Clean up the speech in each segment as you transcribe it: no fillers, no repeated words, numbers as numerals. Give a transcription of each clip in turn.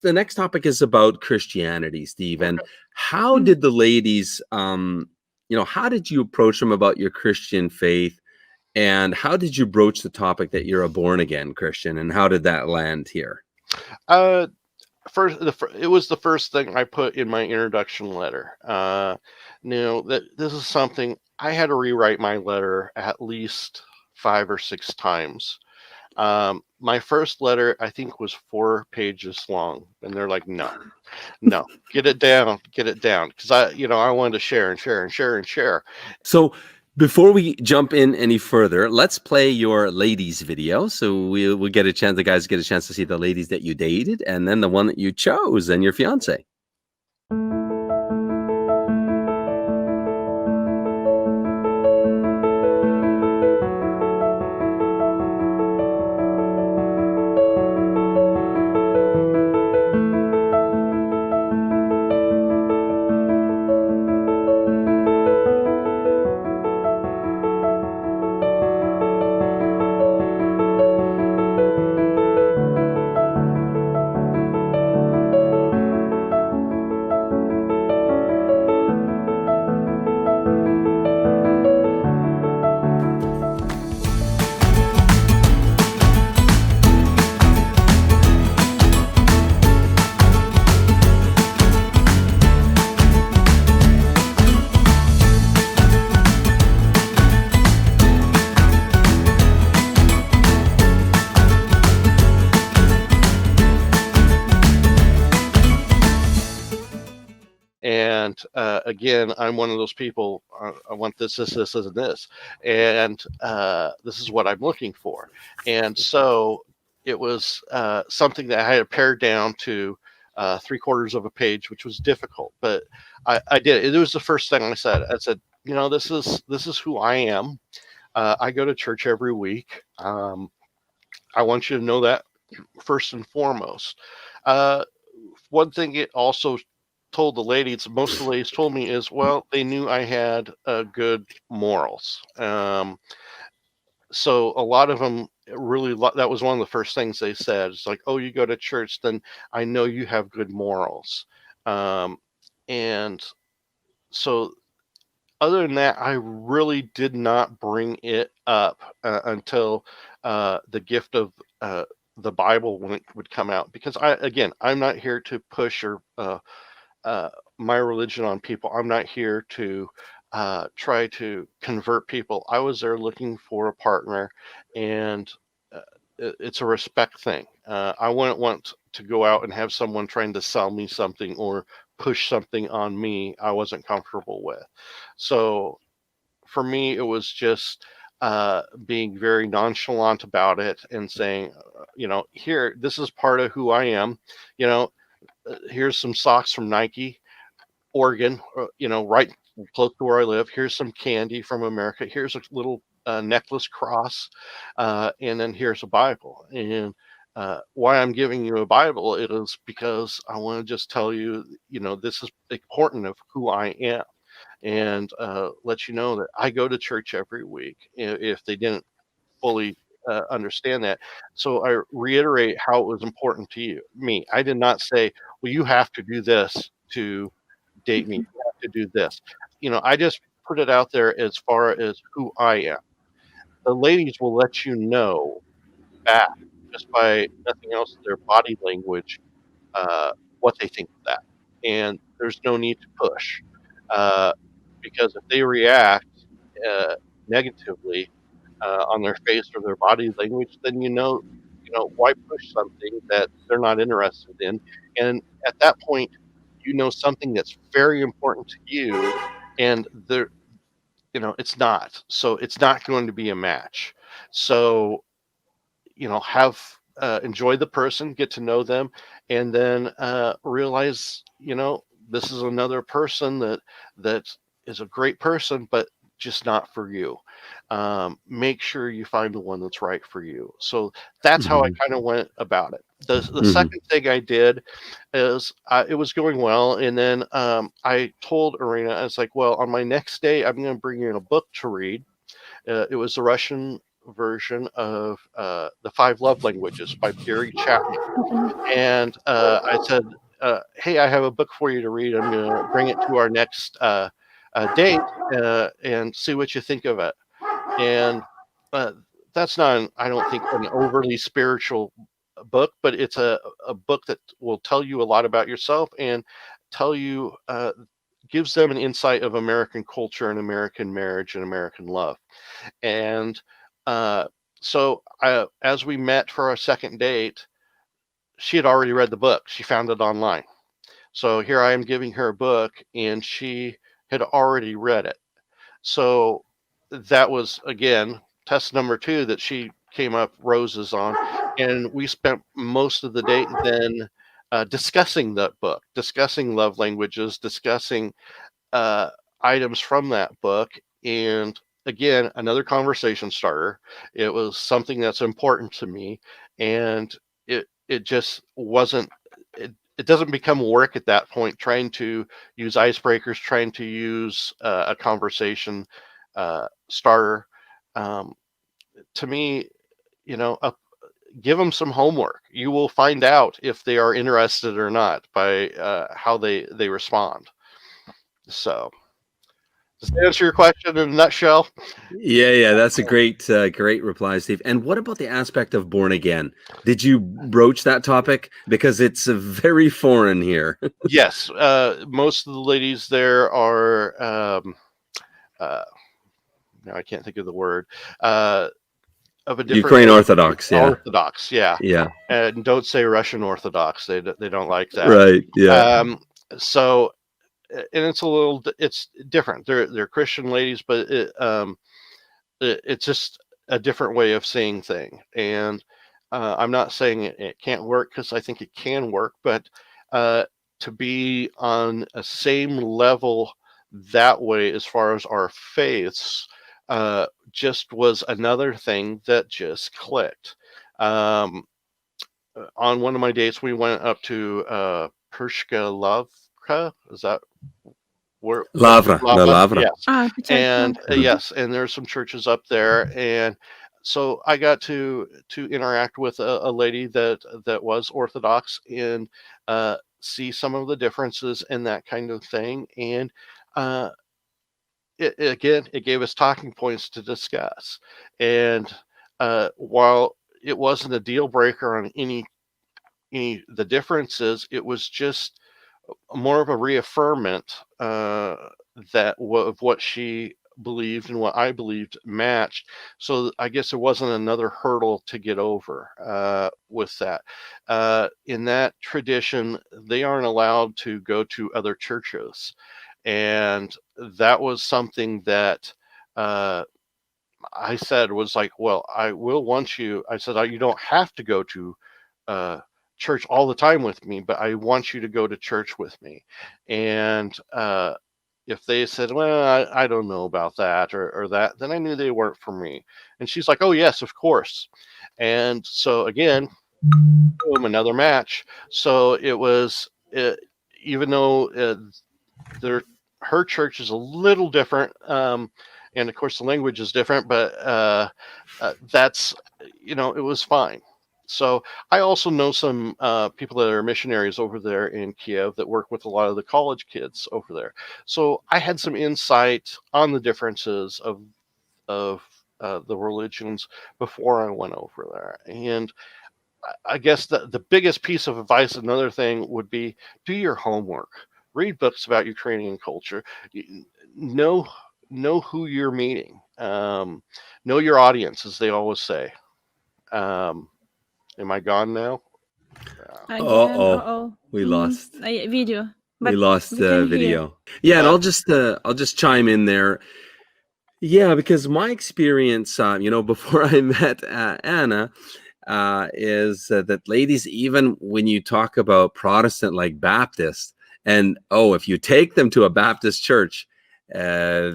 the next topic is about Christianity, Steve. And Okay. how did the ladies, how did you approach them about your Christian faith? And how did you broach the topic that you're a born again Christian? And how did that land here? Uh, it was the first thing I put in my introduction letter. That this is something I had to rewrite my letter at least 5 or 6 times. My first letter, I think, was 4 pages long, and they're like, "No, no, get it down, get it down," because I wanted to share and share and share and share. So before we jump in any further, let's play your ladies video. So we'll get a chance, the guys get a chance to see the ladies that you dated and then the one that you chose and your fiance. And again, I'm one of those people. I want this, and this, and this is what I'm looking for. And so it was something that I had to pare down to 3/4 of a page, which was difficult, but I did it. It was the first thing I said. I said, this is who I am. I go to church every week. I want you to know that first and foremost. One thing it also told the ladies, most of the ladies told me, is, well, they knew I had good morals. So a lot of them really, that was one of the first things they said. It's like, oh, you go to church, then I know you have good morals. And so other than that, I really did not bring it up until the gift of the Bible when it would come out, because I'm not here to push or my religion on people. I'm not here to try to convert people. I was there looking for a partner, and it's a respect thing. I wouldn't want to go out and have someone trying to sell me something or push something on me I wasn't comfortable with. So for me, it was just being very nonchalant about it and saying, here, this is part of who I am. Here's some socks from Nike, Oregon, right close to where I live. Here's some candy from America. Here's a little necklace cross, and then here's a Bible. And why I'm giving you a Bible, it is because I want to just tell you, this is important of who I am, and let you know that I go to church every week. If they didn't fully understand that. So I reiterate how it was important to me. I did not say, well, you have to do this to date me. You have to do this. I just put it out there as far as who I am. The ladies will let you know back just by nothing else, their body language, what they think of that. And there's no need to push, uh, because if they react uh, negatively on their face or their body language, then why push something that they're not interested in? And at that point, something that's very important to you, and it's not. So it's not going to be a match. So have enjoy the person, get to know them, and then realize this is another person that is a great person, but just not for you. Make sure you find the one that's right for you. So that's how I Mhm. kind of went about it. The Mhm. second thing I did is it was going well, and then I told Arena, I was like, well, on my next day, I'm going to bring you in a book to read. It was the Russian version of The Five Love Languages by Gary Chapman. And I said, hey, I have a book for you to read. I'm going to bring it to our next date and see what you think of it. And that's not, I don't think, an overly spiritual book, but it's a book that will tell you a lot about yourself and tell you, gives them an insight of American culture and American marriage and American love. And so as we met for our second date, she had already read the book. She found it online. So here I am giving her a book, and she had already read it. So that was, again, test number 2 that she came up roses on. And we spent most of the day then discussing that book, discussing love languages, discussing items from that book. And again, another conversation starter. It was something that's important to me. And it just wasn't, it doesn't become work at that point, trying to use icebreakers, trying to use a conversation starter. To me, give them some homework. You will find out if they are interested or not by how they respond. So, does that answer your question in a nutshell? Yeah, that's a great reply, Steve. And what about the aspect of born again? Did you broach that topic? Because it's very foreign here. Yes, most of the ladies there are, now I can't think of the word, of a different Ukraine Orthodox, yeah. Orthodox, yeah. And don't say Russian Orthodox; they don't like that. Right. Yeah. So, and it's different. They're Christian ladies, but it's just a different way of seeing things. And I'm not saying it can't work, because I think it can work, but to be on a same level that way as far as our faiths just was another thing that just clicked. On one of my dates, we went up to Pershka Lavka. Is that where? Lavra. Yes. And yes, and there's some churches up there, and so I got to interact with a lady that was Orthodox and see some of the differences and that kind of thing. And it gave us talking points to discuss. And while it wasn't a deal breaker on any the differences, it was just more of a reaffirmment that of what she believed and what I believed matched. So I guess there wasn't another hurdle to get over with that. In that tradition, they aren't allowed to go to other churches. And that was something that I said was like, well, I will want you. I said, you don't have to go to church all the time with me, but I want you to go to church with me. And if they said, well, I don't know about that or that, then I knew they weren't for me. And she's like, oh, yes, of course. And so again, boom, another match. So it was, even though her church is a little different, and of course the language is different, but that's, it was fine. So I also know some people that are missionaries over there in Kiev that work with a lot of the college kids over there. So I had some insight on the differences of the religions before I went over there. And I guess the biggest piece of advice, another thing, would be do your homework. Read books about Ukrainian culture. Know who you're meeting. Know your audience, as they always say. Am I gone now? We lost video. We lost the video. Yeah, and I'll just chime in there. Yeah, because my experience, before I met Anna, is that ladies, even when you talk about Protestant like Baptist, and if you take them to a Baptist church, they're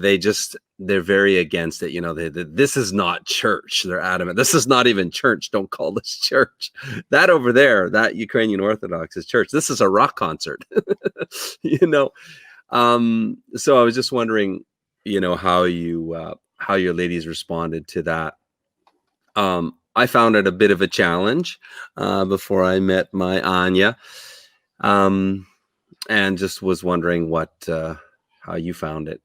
very against it. This is not church. They're adamant. This is not even church. Don't call this church. That over there, that Ukrainian Orthodox is church. This is a rock concert. So I was just wondering, how your ladies responded to that. I found it a bit of a challenge before I met my Anya, and just was wondering how you found it.